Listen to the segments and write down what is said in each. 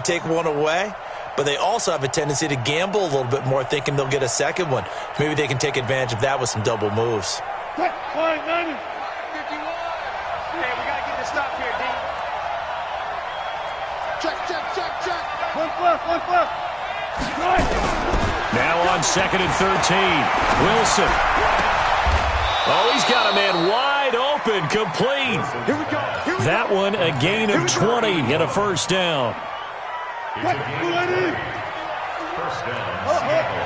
take one away, but they also have a tendency to gamble a little bit more, thinking they'll get a second one. Maybe they can take advantage of that with some double moves. Hey, we got to get this stop here, D. Check. One left. Now on 2nd and 13. Wilson. Oh, he's got a man wide open, complete. Here we go. That one a gain of 20 and a first down. First down, Seattle.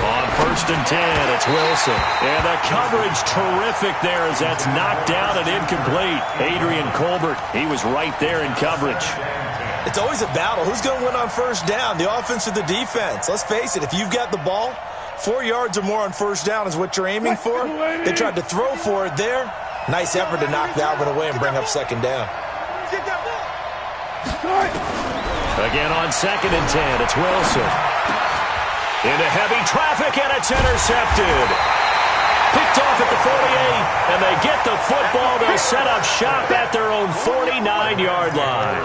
On 1st and 10, it's Wilson. And the coverage terrific there as that's knocked down and incomplete. Adrian Colbert, he was right there in coverage. It's always a battle. Who's going to win on first down, the offense or the defense? Let's face it, if you've got the ball, 4 yards or more on first down is what you're aiming for. They tried to throw for it there. Nice effort to knock that one away and bring up second down. Again on 2nd and 10, it's Wilson. Into heavy traffic, and it's intercepted. Picked off at the 48, and they get the football. They'll set up shop at their own 49-yard line.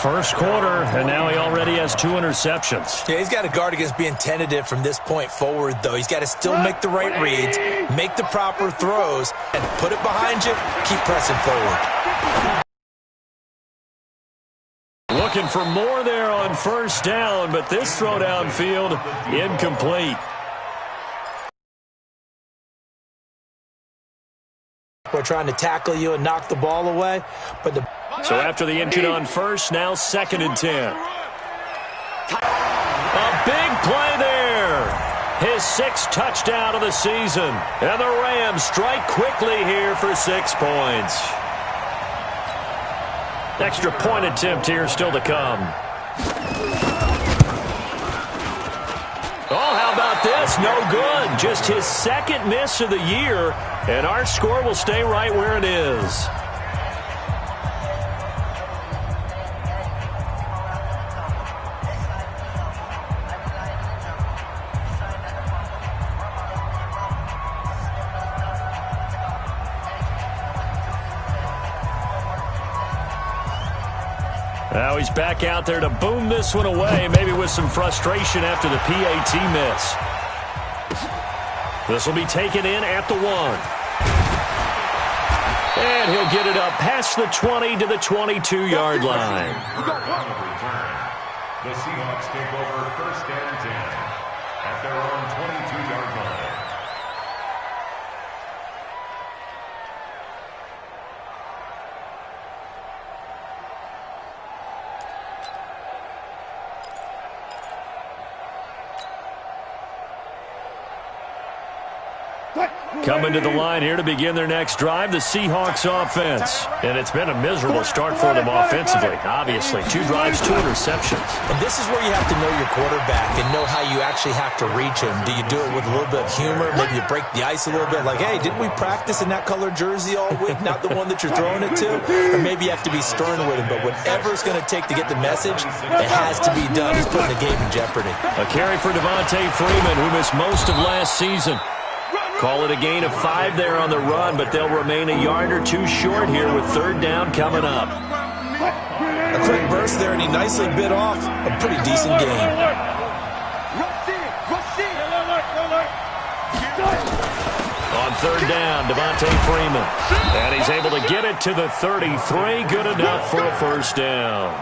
First quarter, and now he already has 2 interceptions. Yeah, he's got to guard against being tentative from this point forward, though. He's got to still make the right reads, make the proper throws, and put it behind you, keep pressing forward. Looking for more there on first down, but this throw downfield incomplete. We're trying to tackle you and knock the ball away, but so after the injury on first, now 2nd and 10. A big play there. His 6th touchdown of the season. And the Rams strike quickly here for 6 points. Extra point attempt here still to come. Oh, how about this? No good. Just his 2nd miss of the year, and our score will stay right where it is. Now he's back out there to boom this one away, maybe with some frustration after the PAT miss. This will be taken in at the 1. And he'll get it up past the 20 to the 22-yard line. The Seahawks take over 1st and 10 at their own 22-yard line. Coming to the line here to begin their next drive, the Seahawks offense. And it's been a miserable start for them offensively, obviously. 2 drives, 2 interceptions. And this is where you have to know your quarterback and know how you actually have to reach him. Do you do it with a little bit of humor? Maybe you break the ice a little bit, like, hey, didn't we practice in that colored jersey all week, not the one that you're throwing it to? Or maybe you have to be stern with him. But whatever it's going to take to get the message, it has to be done. He's putting the game in jeopardy. A carry for Devontae Freeman, who missed most of last season. Call it a gain of 5 there on the run, but they'll remain a yard or 2 short here with 3rd down coming up. A quick burst there, and he nicely bit off a pretty decent game. On 3rd down, Devontae Freeman. And he's able to get it to the 33. Good enough for a first down.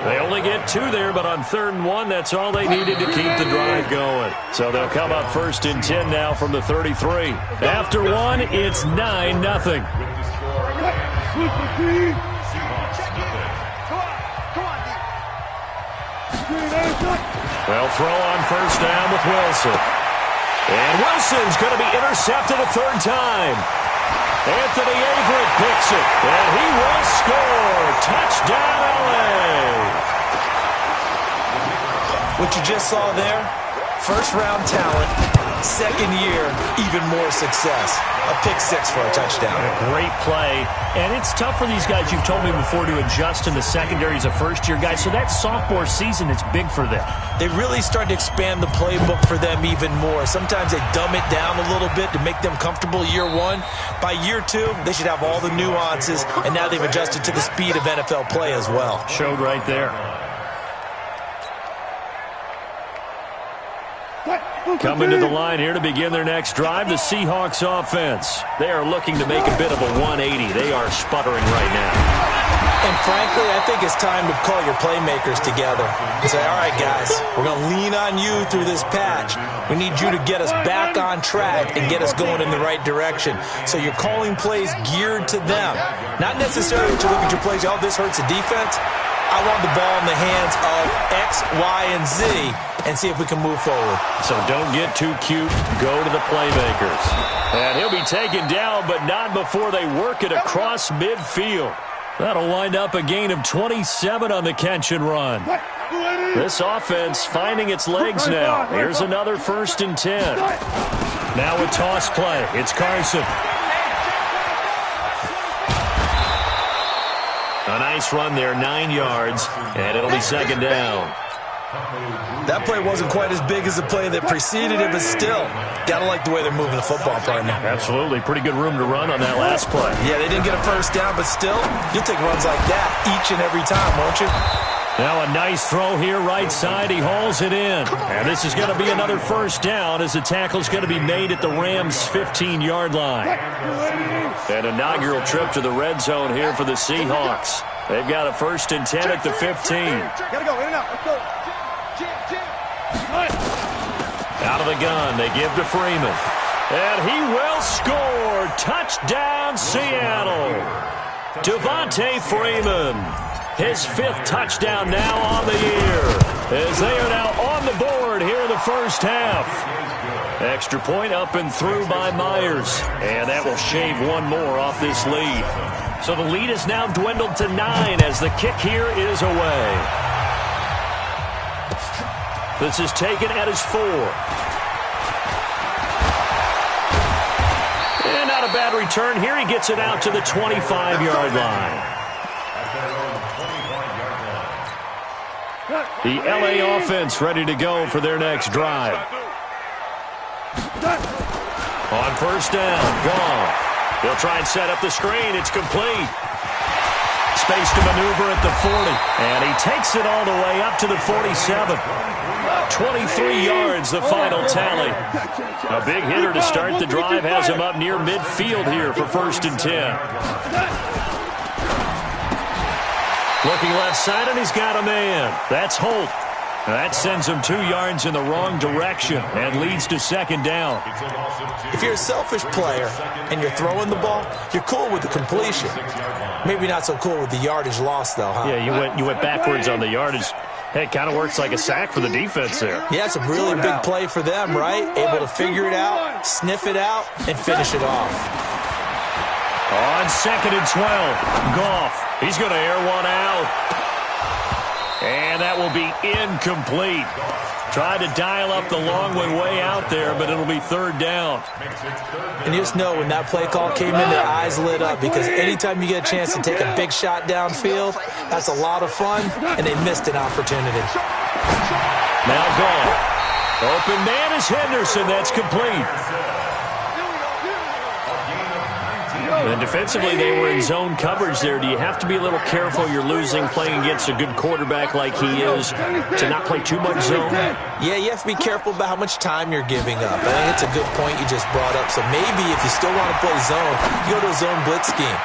They only get 2 there, but on 3rd and 1, that's all they needed to keep the drive going. So they'll come up 1st and 10 now from the 33. After 1, it's 9-0. They'll throw on first down with Wilson. And Wilson's going to be intercepted a 3rd time. Anthony Averett picks it, and he will score. Touchdown, LA. What you just saw there, first-round talent, Second year, even more success. A pick six for a touchdown. A great play. And it's tough for these guys, you've told me before, to adjust in the secondary as a first-year guy. So that sophomore season, it's big for them. They really started to expand the playbook for them even more. Sometimes they dumb it down a little bit to make them comfortable year one. By year two, they should have all the nuances, and now they've adjusted to the speed of NFL play as well. Showed right there. Coming to the line here to begin their next drive, the Seahawks offense. They are looking to make a bit of a 180. They are sputtering right now. And frankly, I think it's time to call your playmakers together and say, all right, guys, we're going to lean on you through this patch. We need you to get us back on track and get us going in the right direction. So you're calling plays geared to them. Not necessarily to look at your plays, oh, this hurts the defense. I want the ball in the hands of X, Y, and Z and see if we can move forward. So don't get too cute. Go to the playmakers. And he'll be taken down, but not before they work it across midfield. That'll wind up a gain of 27 on the catch and run. This offense finding its legs now. Here's another 1st and 10. Now a toss play. It's Carson. A nice run there, 9 yards, and it'll be 2nd down. That play wasn't quite as big as the play that preceded it, but still, gotta like the way they're moving the football, partner. Absolutely. Pretty good room to run on that last play. Yeah, they didn't get a 1st down, but still, you'll take runs like that each and every time, won't you? Now a nice throw here, right side. He hauls it in. And this is going to be another 1st down as the tackle's going to be made at the Rams' 15-yard line. An inaugural trip to the red zone here for the Seahawks. They've got a 1st and 10 at the 15. Gotta go, in and out. Let's go. Out of the gun, they give to Freeman. And he will score. Touchdown, Seattle. Devontae Freeman. His 5th touchdown now on the year. As they are now on the board here in the first half. Extra point up and through by Myers. And that will shave one more off this lead. So the lead is now dwindled to 9 as the kick here is away. This is taken at his 4. And not a bad return here. He gets it out to the 25-yard line. The LA offense ready to go for their next drive. On 1st down, Goff. He'll try and set up the screen. It's complete. Space to maneuver at the 40. And he takes it all the way up to the 47. 23 yards, the final tally. A big hitter to start the drive has him up near midfield here for 1st and 10. Looking left side, and he's got a man. That's Holt. That sends him 2 yards in the wrong direction and leads to 2nd down. If you're a selfish player and you're throwing the ball, you're cool with the completion. Maybe not so cool with the yardage loss, though, huh? Yeah, you went backwards on the yardage. Hey, it kind of works like a sack for the defense there. Yeah, it's a really big play for them, right? Able to figure it out, sniff it out, and finish it off. On 2nd and 12, Goff. He's going to air one out. And that will be incomplete. Tried to dial up the long one way out there, but it'll be 3rd down. And you just know when that play call came in, their eyes lit up because anytime you get a chance to take a big shot downfield, that's a lot of fun, and they missed an opportunity. Now Goff. Open man is Henderson. That's complete. And defensively, they were in zone coverage there. Do you have to be a little careful? You're losing playing against a good quarterback like he is to not play too much zone? Yeah, you have to be careful about how much time you're giving up. I think it's a good point you just brought up. So maybe if you still want to play zone, you go to a zone blitz scheme.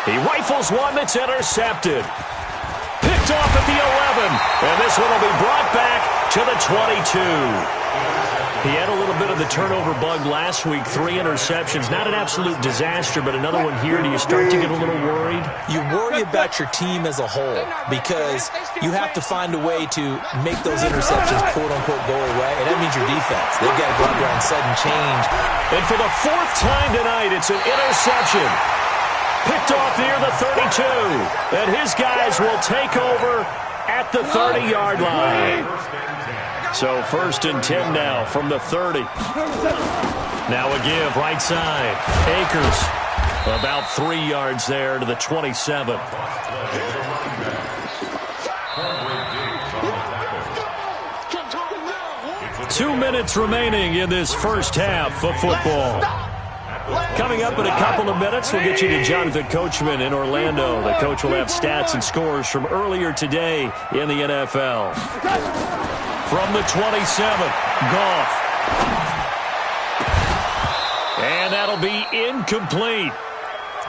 He rifles one that's intercepted. Picked off at the 11. And this one will be brought back to the 22. He had a little bit of the turnover bug last week, 3 interceptions. Not an absolute disaster, but another one here. Do you start to get a little worried? You worry about your team as a whole because you have to find a way to make those interceptions, quote-unquote, go away, and that means your defense. They've got to go out there on sudden change. And for the 4th time tonight, it's an interception. Picked off near the 32. And his guys will take over at the 30-yard line. So 1st and 10 now from the 30. Now a give right side. Akers about 3 yards there to the 27. 2 minutes remaining in this first half of football. Coming up in a couple of minutes, we'll get you to Jonathan Coachman in Orlando. The coach will have stats and scores from earlier today in the NFL. From the 27, Goff. And that'll be incomplete.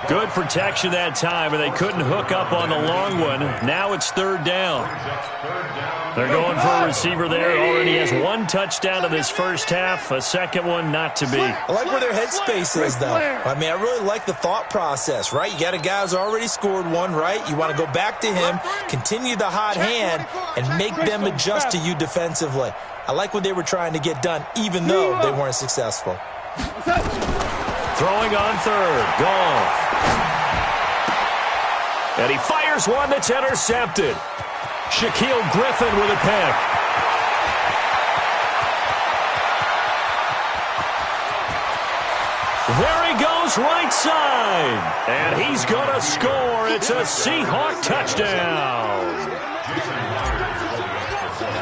Good protection that time, and they couldn't hook up on the long one. Now it's 3rd down. They're going for a receiver there. Already has 1 touchdown in this first half. A second one not to be. I like where their headspace is, though. I mean, I really like the thought process, right? You got a guy who's already scored 1, right? You want to go back to him, continue the hot hand, and make them adjust to you defensively. I like what they were trying to get done, even though they weren't successful. Throwing on 3rd. Goff. And he fires one that's intercepted. Shaquille Griffin with a pick. There he goes right side. And he's going to score. It's a Seahawk touchdown.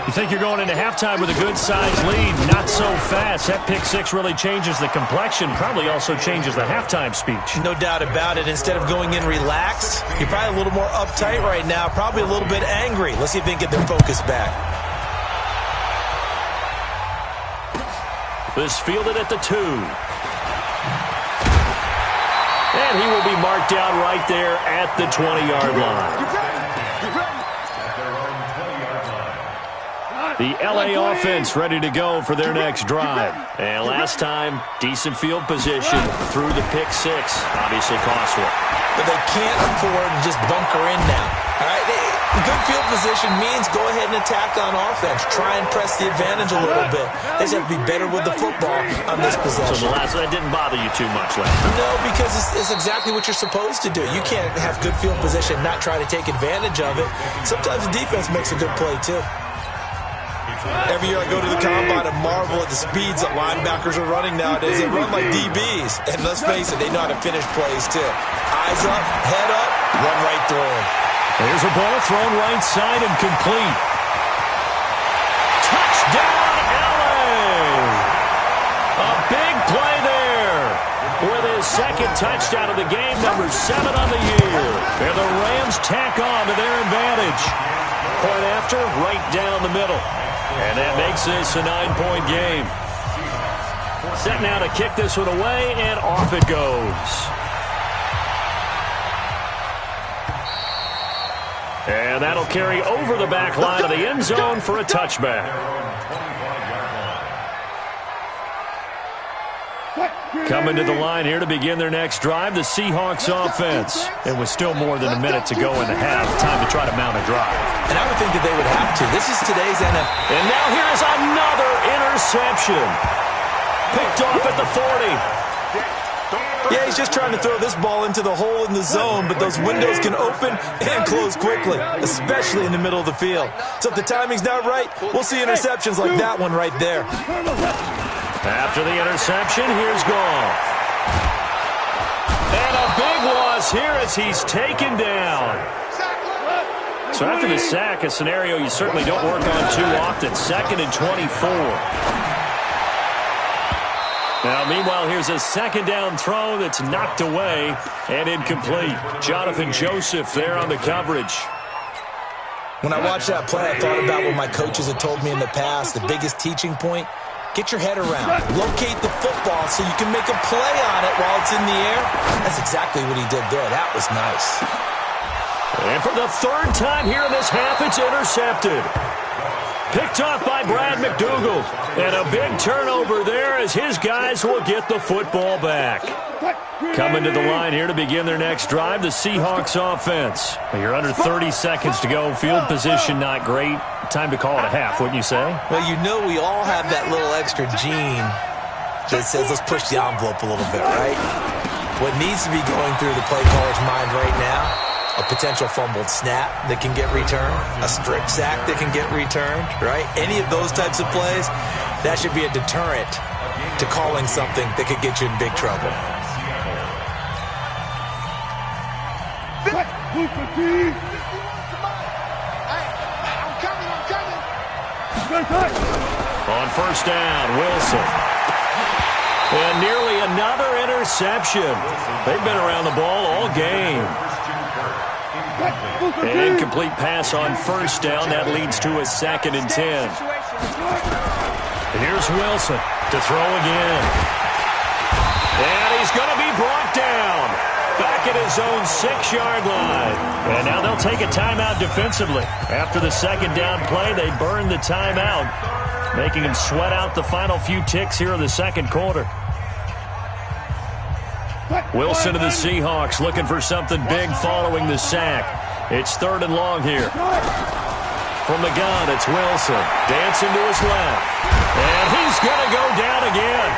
You think you're going into halftime with a good-sized lead. Not so fast. That pick 6 really changes the complexion. Probably also changes the halftime speech. No doubt about it. Instead of going in relaxed, you're probably a little more uptight right now. Probably a little bit angry. Let's see if they can get their focus back. This fielded at the 2. And he will be marked down right there at the 20-yard line. The L.A. offense ready to go for their next drive. And last time, decent field position through the pick 6. Obviously costly. But they can't afford to just bunker in now. All right? Good field position means go ahead and attack on offense. Try and press the advantage a little bit. They just have to be better with the football on this possession. So the last one didn't bother you too much, Larry? No, because it's exactly what you're supposed to do. You can't have good field position and not try to take advantage of it. Sometimes the defense makes a good play, too. Every year I go to the combine and marvel at the speeds that linebackers are running nowadays. They run like DBs. And let's face it, they know how to finish plays, too. Eyes up, head up, run right through them. There's a ball thrown right side and complete. Touchdown, L.A. A big play there. With his 2nd touchdown of the game, number 7 on the year. And the Rams tack on to their advantage. Point after, right down the middle. And that makes this a 9-point game. Set now to kick this one away, and off it goes. And that'll carry over the back line of the end zone for a touchback. Coming to the line here to begin their next drive, the Seahawks offense. And with still more than a minute to go in the half, time to try to mount a drive. And I would think that they would have to. This is today's NFL. And now here is another interception. Picked off at the 40. Yeah, he's just trying to throw this ball into the hole in the zone, but those windows can open and close quickly, especially in the middle of the field. So if the timing's not right, we'll see interceptions like that one right there. After the interception, here's Goff. And a big loss here as he's taken down. So after the sack, a scenario you certainly don't work on too often. 2nd and 24. Now, meanwhile, here's a 2nd down throw that's knocked away and incomplete. Jonathan Joseph there on the coverage. When I watched that play, I thought about what my coaches had told me in the past. The biggest teaching point, get your head around. Locate the football so you can make a play on it while it's in the air. That's exactly what he did there. That was nice. And for the 3rd time here in this half, it's intercepted. Picked off by Brad McDougald. And a big turnover there as his guys will get the football back. Coming to the line here to begin their next drive, the Seahawks offense. You're under 30 seconds to go. Field position not great. Time to call it a half, wouldn't you say? Well, you know we all have that little extra gene that says let's push the envelope a little bit, right? What needs to be going through the play caller's mind right now a potential fumbled snap that can get returned, a strip sack that can get returned, right? Any of those types of plays, that should be a deterrent to calling something that could get you in big trouble. On first down, Wilson. And nearly another interception. They've been around the ball all game. An incomplete pass on first down. That leads to a 2nd and 10. Here's Wilson to throw again. And he's going to be brought down. Back at his own 6-yard line. And now they'll take a timeout defensively. After the 2nd down play, they burn the timeout, making him sweat out the final few ticks here in the 2nd quarter. Wilson to the Seahawks looking for something big following the sack. It's 3rd and long here. From the gun, it's Wilson. Dancing to his left. And he's going to go down again.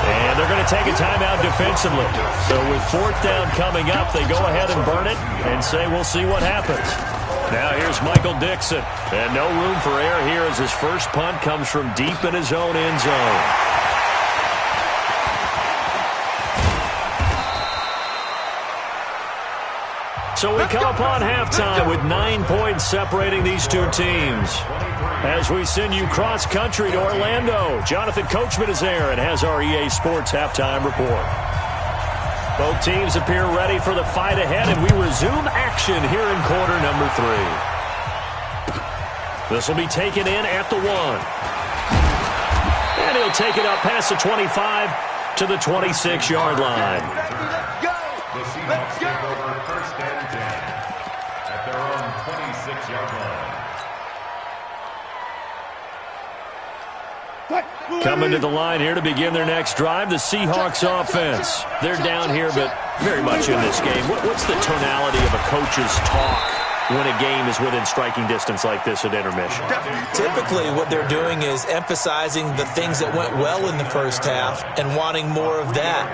And they're going to take a timeout defensively. So with 4th down coming up, they go ahead and burn it and say we'll see what happens. Now here's Michael Dixon. And no room for error here as his first punt comes from deep in his own end zone. So we come upon halftime with 9 points separating these two teams. As we send you cross-country to Orlando, Jonathan Coachman is there and has our EA Sports halftime report. Both teams appear ready for the fight ahead, and we resume action here in quarter number 3. This will be taken in at the 1. And he'll take it up past the 25 to the 26-yard line. The Seahawks take over first and 10 at their own 26-yard line. Coming to the line here to begin their next drive, the Seahawks offense. They're down here, but very much in this game. What's the tonality of a coach's talk when a game is within striking distance like this at intermission? Typically, what they're doing is emphasizing the things that went well in the first half and wanting more of that.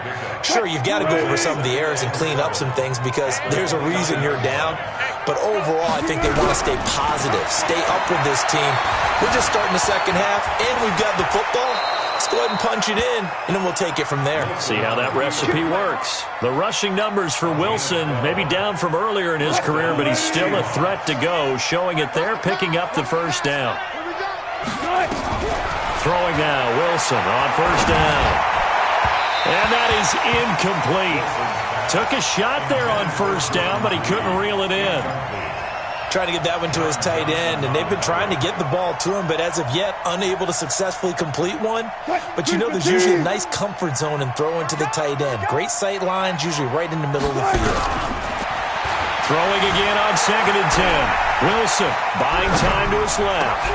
Sure, you've got to go over some of the errors and clean up some things because there's a reason you're down. But overall, I think they want to stay positive, stay up with this team. We're just starting the second half, and we've got the football. Let's go ahead and punch it in, and then we'll take it from there. See how that recipe works. The rushing numbers for Wilson, maybe down from earlier in his career, but he's still a threat to go, showing it there, picking up the first down. Throwing now, Wilson on first down. And that is incomplete. Took a shot there on first down, but he couldn't reel it in. Trying to get that one to his tight end, and they've been trying to get the ball to him, but as of yet, unable to successfully complete one. But you know there's usually a nice comfort zone in throwing to the tight end. Great sight lines, usually right in the middle of the field. Throwing again on 2nd and 10. Wilson buying time to his left.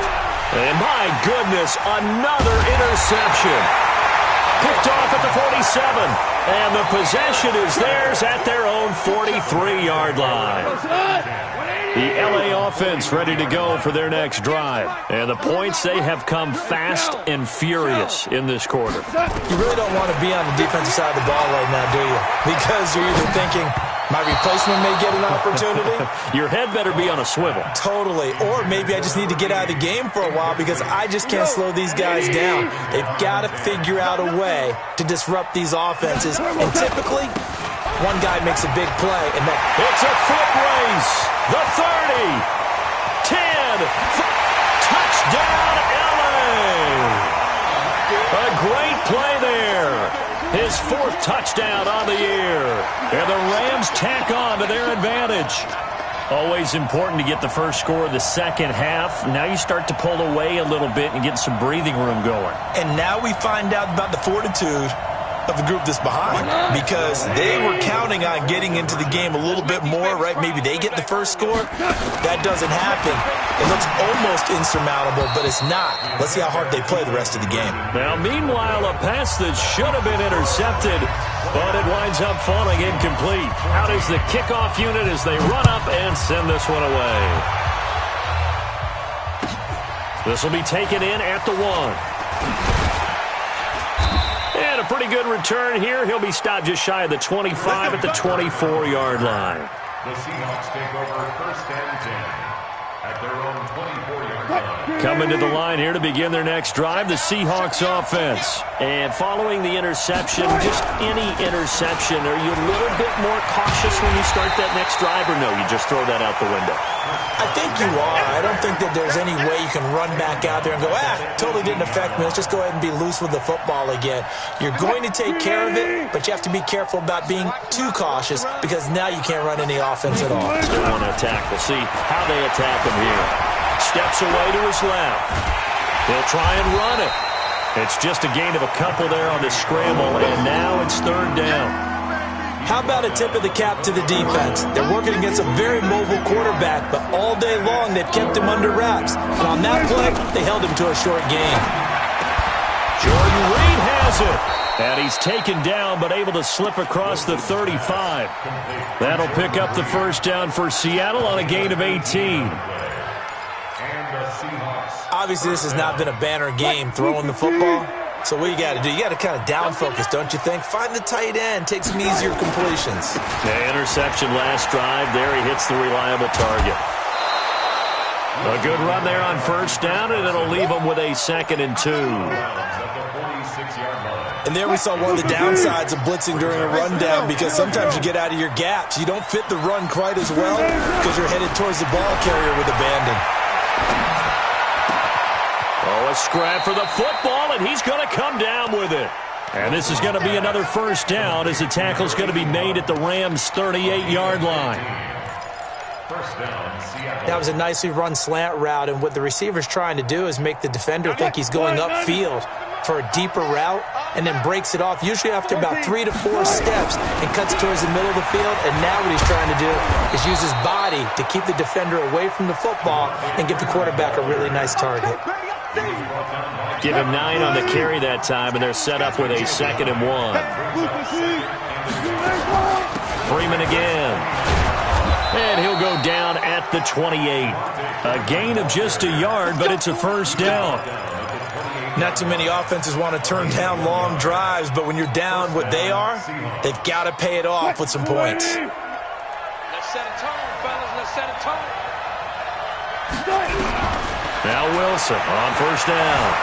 And my goodness, another interception. Picked off at the 47. And the possession is theirs at their own 43-yard line. The LA offense ready to go for their next drive. And the points, they have come fast and furious in this quarter. You really don't want to be on the defensive side of the ball right now, do you? Because you're either thinking, my replacement may get an opportunity. Your head better be on a swivel. Totally. Or maybe I just need to get out of the game for a while because I just can't slow these guys down. They've got to figure out a way to disrupt these offenses. And typically, one guy makes a big play, and then it's a foot race. The 30, 10, touchdown LA. A great play there. His 4th touchdown on the year. And the Rams tack on to their advantage. Always important to get the first score of the second half. Now you start to pull away a little bit and get some breathing room going. And now we find out about the fortitude of the group that's behind because they were counting on getting into the game a little bit more, right? Maybe they get the first score. That doesn't happen. It looks almost insurmountable, but it's not. Let's see how hard they play the rest of the game. Now, meanwhile, a pass that should have been intercepted, but it winds up falling incomplete. Out is the kickoff unit as they run up and send this one away. This will be taken in at the 1. And a pretty good return here. He'll be stopped just shy of the 25 at the 24-yard line. The Seahawks take over first and 10 at their own 24-yard line. Coming to the line here to begin their next drive, the Seahawks offense. And following the interception, just any interception, are you a little bit more cautious when you start that next drive, or no, you just throw that out the window? I think you are. I don't think that there's any way you can run back out there and go, totally didn't affect me. Let's just go ahead and be loose with the football again. You're going to take care of it, but you have to be careful about being too cautious because now you can't run any offense at all. They want to attack. We'll see how they attack him here. Steps away to his left. He'll try and run it. It's just a gain of a couple there on the scramble, and now it's third down. How about a tip of the cap to the defense? They're working against a very mobile quarterback, but all day long they've kept him under wraps. And on that play, they held him to a short gain. Jordan Reed has it. And he's taken down, but able to slip across the 35. That'll pick up the first down for Seattle on a gain of 18. Obviously, this has not been a banner game throwing the football. So what you got to do? You got to kind of down focus, don't you think? Find the tight end. Take some easier completions. The interception last drive. There he hits the reliable target. A good run there on first down, and it'll leave him with a 2nd and 2. And there we saw one of the downsides of blitzing during a rundown, because sometimes you get out of your gaps. You don't fit the run quite as well because you're headed towards the ball carrier with abandon. Oh, a scrap for the football, and he's going to come down with it. And this is going to be another first down as the tackle's going to be made at the Rams' 38-yard line. First down, Seattle. That was a nicely run slant route, and what the receiver's trying to do is make the defender think he's going upfield for a deeper route, and then breaks it off, usually after about 3 to 4 steps, and cuts towards the middle of the field. And now what he's trying to do is use his body to keep the defender away from the football and give the quarterback a really nice target. Give him 9 on the carry that time, and they're set up with a 2nd and 1. Freeman again. And he'll go down at the 28. A gain of just a yard, but it's a first down. Not too many offenses want to turn down long drives, but when you're down what they are, they've got to pay it off with some points. Let's set a tone, fellas. Let's set a tone. Now Wilson on first down.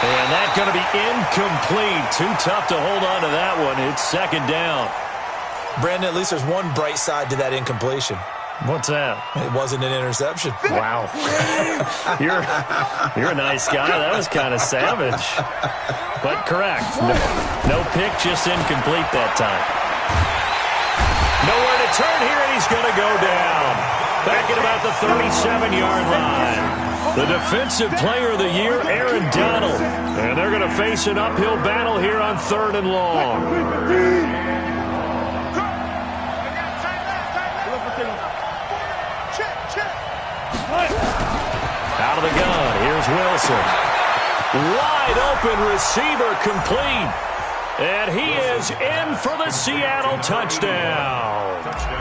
And that's going to be incomplete. Too tough to hold on to that one. It's 2nd down. Brandon, at least there's one bright side to that incompletion. What's that? It wasn't an interception. Wow. You're a nice guy. That was kind of savage. But correct. No pick, just incomplete that time. Nowhere to turn here, and he's going to go down. Back at about the 37-yard line. The defensive player of the year, Aaron Donald. And they're going to face an uphill battle here on 3rd and long. Out of the gun, here's Wilson. Wide open receiver complete. And he is in for the Seattle touchdown.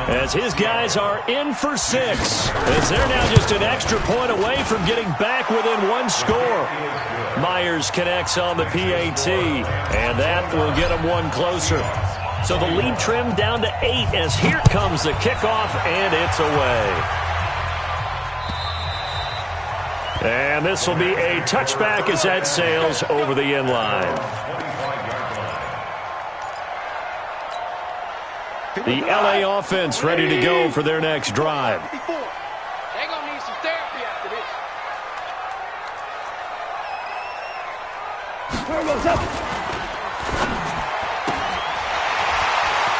As his guys are in for 6. As they're now just an extra point away from getting back within 1 score. Myers connects on the PAT. And that will get him 1 closer. So the lead trimmed down to 8 as here comes the kickoff, and it's away. And this will be a touchback as that sails over the end line. The LA offense ready to go for their next drive. They're going to need some therapy after this.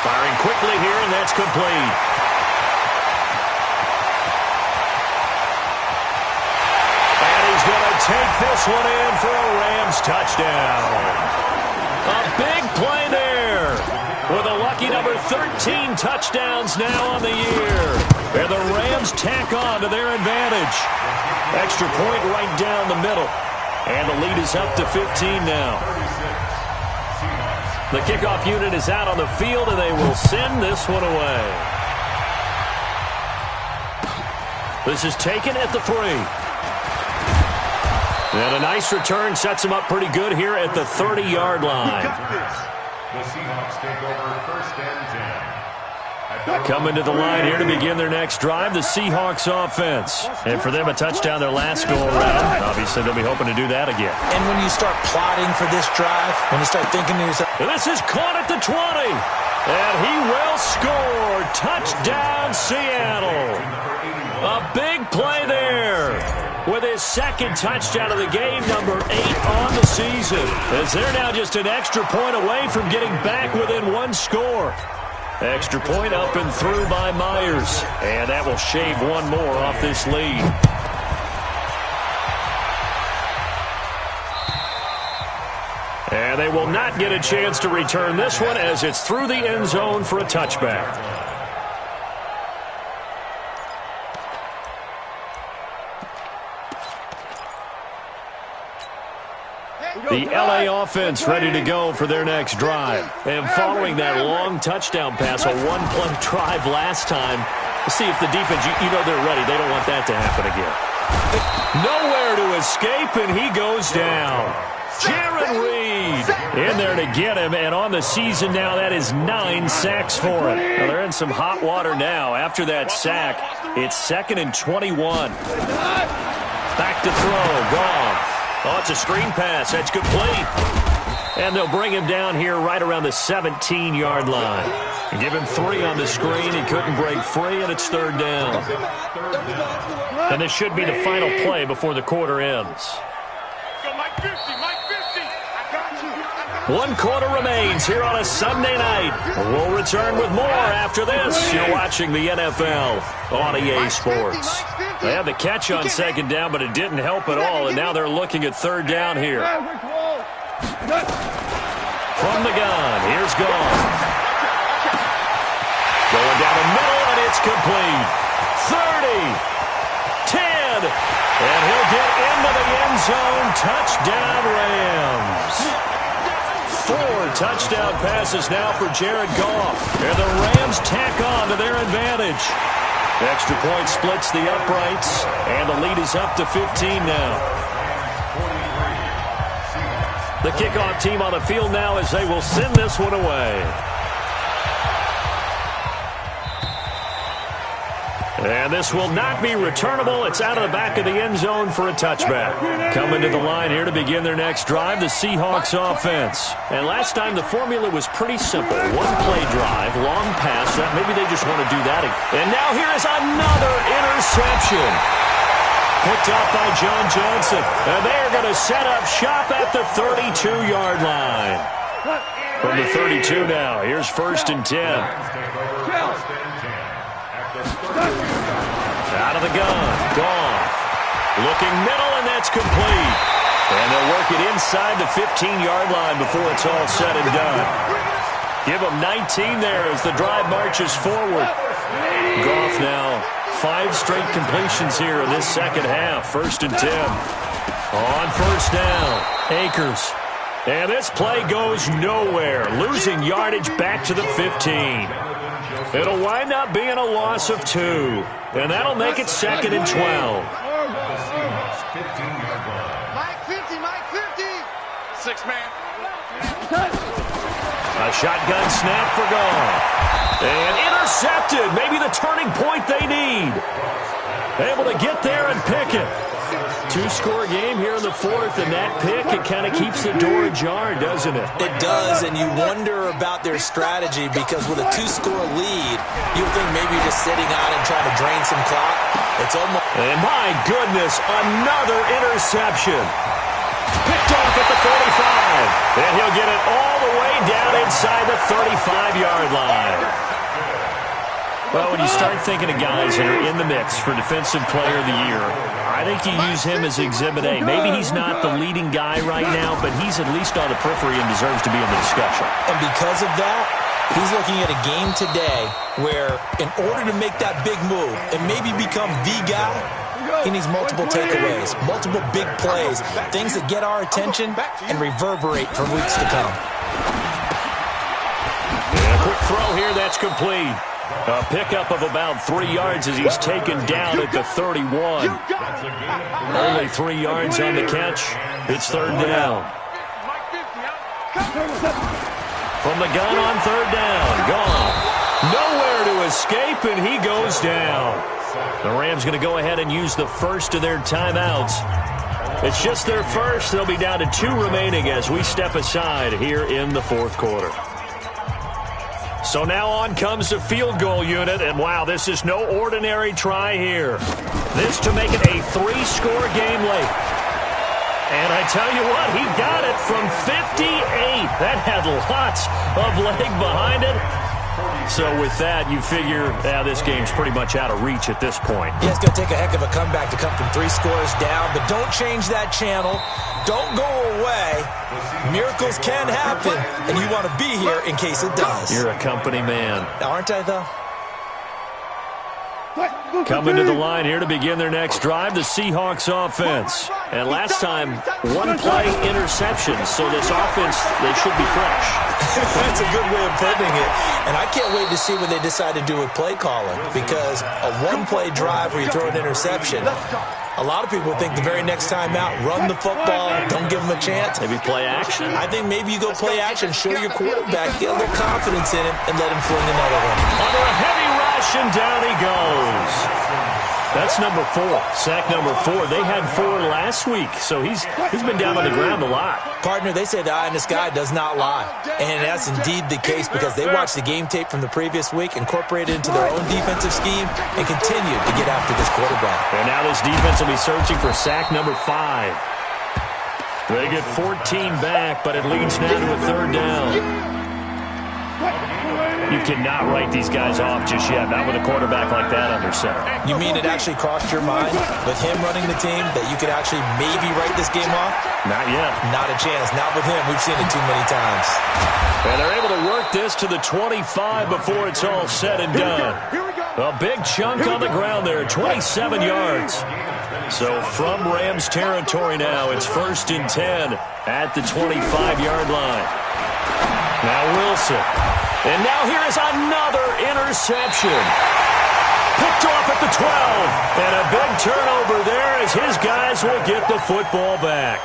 Firing quickly here, and that's complete. And he's going to take this one in for a Rams touchdown. A big play there. With a lucky number 13 touchdowns now on the year. And the Rams tack on to their advantage. Extra point right down the middle. And the lead is up to 15 now. The kickoff unit is out on the field, and they will send this one away. This is taken at the 3. And a nice return sets him up pretty good here at the 30-yard line. The Seahawks take over first and 10 Coming to the line here to begin their next drive, the Seahawks offense. And for them, a touchdown their last go-around. Obviously, they'll be hoping to do that again. And when you start plotting for this drive, when you start thinking to yourself, And this is caught at the 20. And he will score. Touchdown, Seattle. A big play there. With his second touchdown of the game, number 8 on the season. As they're now just an extra point away from getting back within one score. Extra point up and through by Myers. And that will shave one more off this lead. And they will not get a chance to return this one as it's through the end zone for a touchback. The LA offense ready to go for their next drive. And following that long touchdown pass, a one-play drive last time, let's see if the defense, you know they're ready. They don't want that to happen again. Nowhere to escape, and he goes down. Jaron Reed in there to get him, and on the season now, that is 9 sacks for him. Now, they're in some hot water now. After that sack, it's 2nd and 21. Back to throw, Goff. Oh, it's a screen pass. That's complete. And they'll bring him down here right around the 17-yard line. Give him 3 on the screen. He couldn't break free, and it's 3rd down. And this should be the final play before the quarter ends. 1 quarter remains here on a Sunday night. We'll return with more after this. You're watching the NFL on EA Sports. They had the catch on 2nd down, but it didn't help at all, and now they're looking at 3rd down here. From the gun, here's Goff. Going down the middle, and it's complete. 30, 10, and he'll get into the end zone. Touchdown, Rams. 4 touchdown passes now for Jared Goff. And the Rams tack on to their advantage. Extra point splits the uprights, and the lead is up to 15 now. The kickoff team on the field now as they will send this one away. And this will not be returnable. It's out of the back of the end zone for a touchback. Coming to the line here to begin their next drive, the Seahawks offense. And last time the formula was pretty simple. 1-play drive, long pass. Maybe they just want to do that again. And now here is another interception. Picked up by John Johnson. And they're going to set up shop at the 32-yard line. From the 32 now, here's 1st and 10. Out of the gun, Goff. Looking middle, and that's complete. And they'll work it inside the 15-yard line before it's all said and done. Give them 19 there as the drive marches forward. Goff now 5 straight completions here in this second half. 1st and 10. On 1st down, Akers. And this play goes nowhere. Losing yardage back to the 15. It'll wind up being a loss of 2. And that'll make it 2nd and 12. Mike 50, Mike 50. 6-man. A shotgun snap for Goff. And intercepted. Maybe the turning point they need. Able to get there and pick it. 2-score game here in the 4th, and that pick, it kind of keeps the door ajar, doesn't it? It does, and you wonder about their strategy because with a 2-score lead, you think maybe you're just sitting on and trying to drain some clock. It's almost... And my goodness, another interception. Picked off at the 45, and he'll get it all the way down inside the 35-yard line. Well, when you start thinking of guys that are in the mix for Defensive Player of the Year, I think you use him as Exhibit A. Maybe he's not the leading guy right now, but he's at least on the periphery and deserves to be in the discussion. And because of that, he's looking at a game today where in order to make that big move and maybe become the guy, he needs multiple takeaways, multiple big plays, things that get our attention and reverberate for weeks to come. And a quick throw here, that's complete. A pickup of about 3 yards as he's taken down at the 31. Only 3 yards on the catch. It's 3rd down. From the gun on 3rd down. Goff. Nowhere to escape, and he goes down. The Rams going to go ahead and use the first of their timeouts. It's just their first. They'll be down to 2 remaining as we step aside here in the fourth quarter. So now on comes the field goal unit, and wow, this is no ordinary try here. This to make it a 3-score game late. And I tell you what, he got it from 58. That had lots of leg behind it. So with that, you figure this game's pretty much out of reach at this point. Yeah, it's going to take a heck of a comeback to come from 3 scores down, but don't change that channel. Don't go away. Miracles can happen, and you want to be here in case it does. You're a company man. Aren't I, though? Coming to the line here to begin their next drive, the Seahawks offense. And last time, 1-play interception, so this offense, they should be fresh. That's a good way of putting it. And I can't wait to see what they decide to do with play calling, because a 1-play drive where you throw an interception, a lot of people think the very next time out, run the football, don't give them a chance. Maybe play action? I think maybe you go play action, show your quarterback, get a little confidence in him, and let him fling another one. Under a heavy rush, and down he goes. That's number 4. Sack number 4. They had 4 last week, so he's been down on the ground a lot. Partner, they say the eye in the sky does not lie. And that's indeed the case because they watched the game tape from the previous week, incorporated it into their own defensive scheme, and continued to get after this quarterback. And now this defense will be searching for sack number 5. They get 14 back, but it leads now to a 3rd down. You cannot write these guys off just yet, not with a quarterback like that under center. You mean it actually crossed your mind with him running the team that you could actually maybe write this game off? Not yet. Not a chance. Not with him. We've seen it too many times. And they're able to work this to the 25 before it's all said and done. A big chunk on the ground there, 27 yards. So from Rams territory now, it's 1st and 10 at the 25-yard line. Now Wilson. And now here is another interception. Picked off at the 12. And a big turnover there as his guys will get the football back.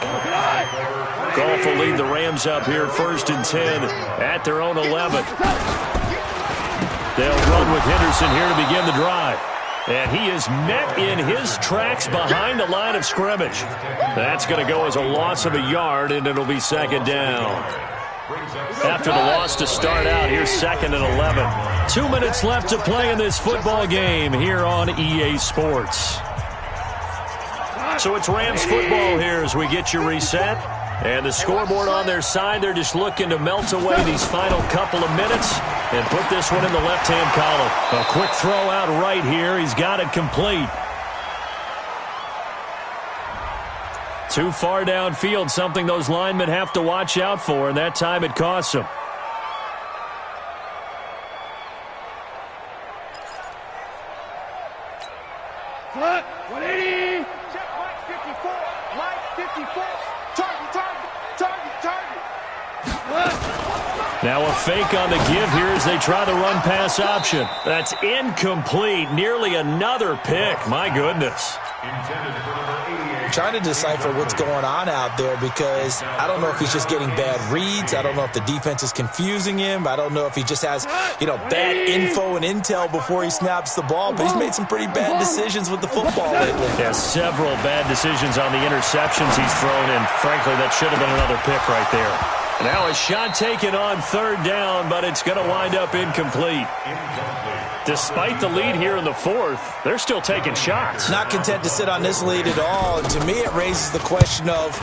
Goff will lead the Rams up here 1st and 10 at their own 11. They'll run with Henderson here to begin the drive. And he is met in his tracks behind the line of scrimmage. That's going to go as a loss of a yard, and it'll be 2nd down. After the loss to start out, here's 2nd and 11. 2 minutes left to play in this football game here on EA Sports. So it's Rams football here as we get you reset. And the scoreboard on their side, they're just looking to melt away these final couple of minutes and put this one in the left-hand column. A quick throw out right here. He's got it complete. Too far downfield, something those linemen have to watch out for, and that time it costs them. Front, 180. Check, Mike 54. Mike 54. Target. Now a fake on the give here as they try the run-pass option. That's incomplete. Nearly another pick. My goodness. Intended for number 88. Trying to decipher what's going on out there because I don't know if he's just getting bad reads. I don't know if the defense is confusing him. I don't know if he just has, bad info and intel before he snaps the ball. But he's made some pretty bad decisions with the football lately. Yeah, several bad decisions on the interceptions he's thrown, and frankly, that should have been another pick right there. Now a shot taken on 3rd down, but it's going to wind up incomplete. Despite the lead here in the 4th, they're still taking shots. Not content to sit on this lead at all. And to me, it raises the question of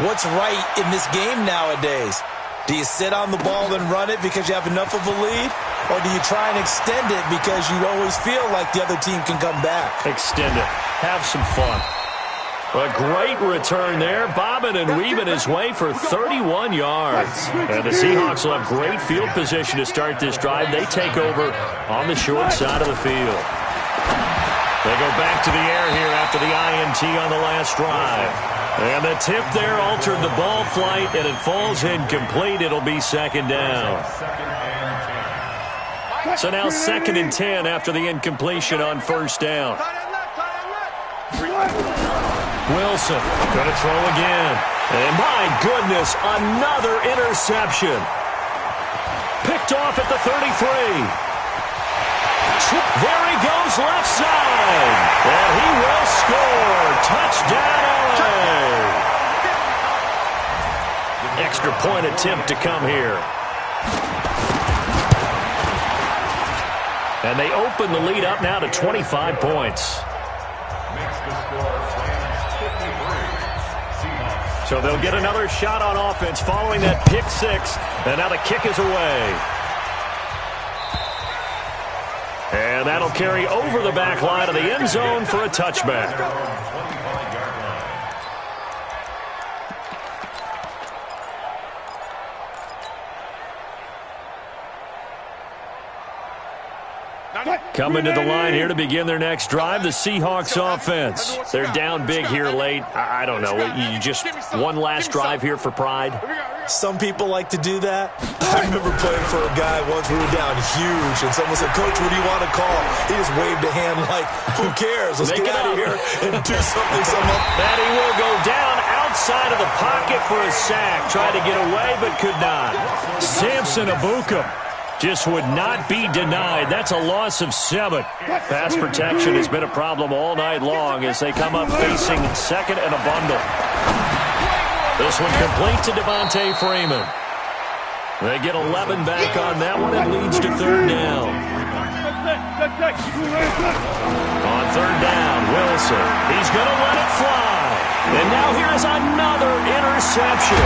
what's right in this game nowadays. Do you sit on the ball and run it because you have enough of a lead? Or do you try and extend it because you always feel like the other team can come back? Extend it. Have some fun. A great return there, bobbing and weaving his way for 31 yards. And the Seahawks will have great field position to start this drive. They take over on the short side of the field. They go back to the air here after the INT on the last drive. And the tip there altered the ball flight, and it falls incomplete. It'll be 2nd down. So now 2nd and 10 after the incompletion on 1st down. Wilson going to throw again. And my goodness, another interception. Picked off at the 33. There he goes, left side. And he will score. Touchdown, LA. Extra point attempt to come here. And they open the lead up now to 25 points. Makes the score Rams 53. Seahawks. So they'll get another shot on offense following that pick six. And now the kick is away. And that'll carry over the back line of the end zone for a touchback. Coming to the line here to begin their next drive, the Seahawks offense. They're down big here late. I don't know. You just one last drive here for pride? Some people like to do that. I remember playing for a guy once. We were down huge, and someone said, "Coach, what do you want to call?" He just waved a hand like, "Who cares? Let's get out of here and do something." That he will go down outside of the pocket for a sack. Tried to get away, but could not. Samson Abukum just would not be denied. That's a loss of 7. Pass protection has been a problem all night long as they come up facing second and a bundle. This one complete to Devontae Freeman. They get 11 back on that one. It leads to third down. On third down, Wilson. He's going to let it fly. And now here's another interception.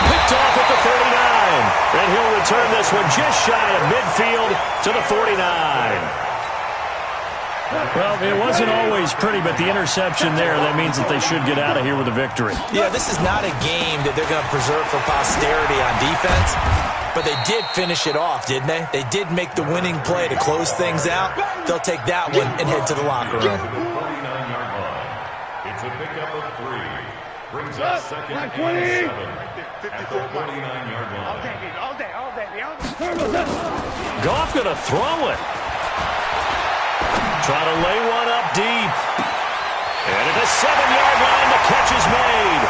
Picked off at the 39. And he'll return this one just shy of midfield to the 49. Well, it wasn't always pretty, but the interception there, that means that they should get out of here with a victory. Yeah, this is not a game that they're going to preserve for posterity on defense, but they did finish it off, didn't they? They did make the winning play to close things out. They'll take that one and head to the locker room. $49 line. It's a pickup of 3. Brings us second and 7 at the 49-yard line. Goff going to throw it. Try to lay one up deep. And at the 7-yard line, the catch is made.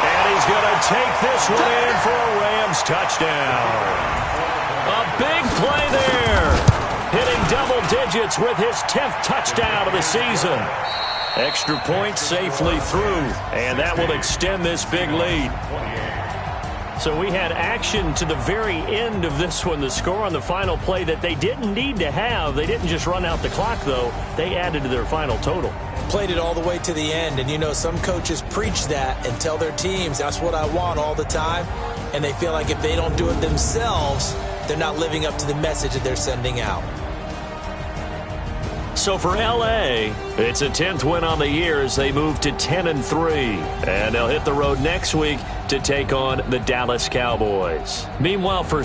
And he's going to take this one in for a Rams touchdown. A big play there. Hitting double digits with his 10th touchdown of the season. Extra point safely through. And that will extend this big lead. So we had action to the very end of this one. The score on the final play that they didn't need to have. They didn't just run out the clock, though. They added to their final total. Played it all the way to the end. And, you know, some coaches preach that and tell their teams, that's what I want all the time. And they feel like if they don't do it themselves, they're not living up to the message that they're sending out. So for LA, it's a 10th win on the year as they move to 10-3. And they'll hit the road next week to take on the Dallas Cowboys. Meanwhile, for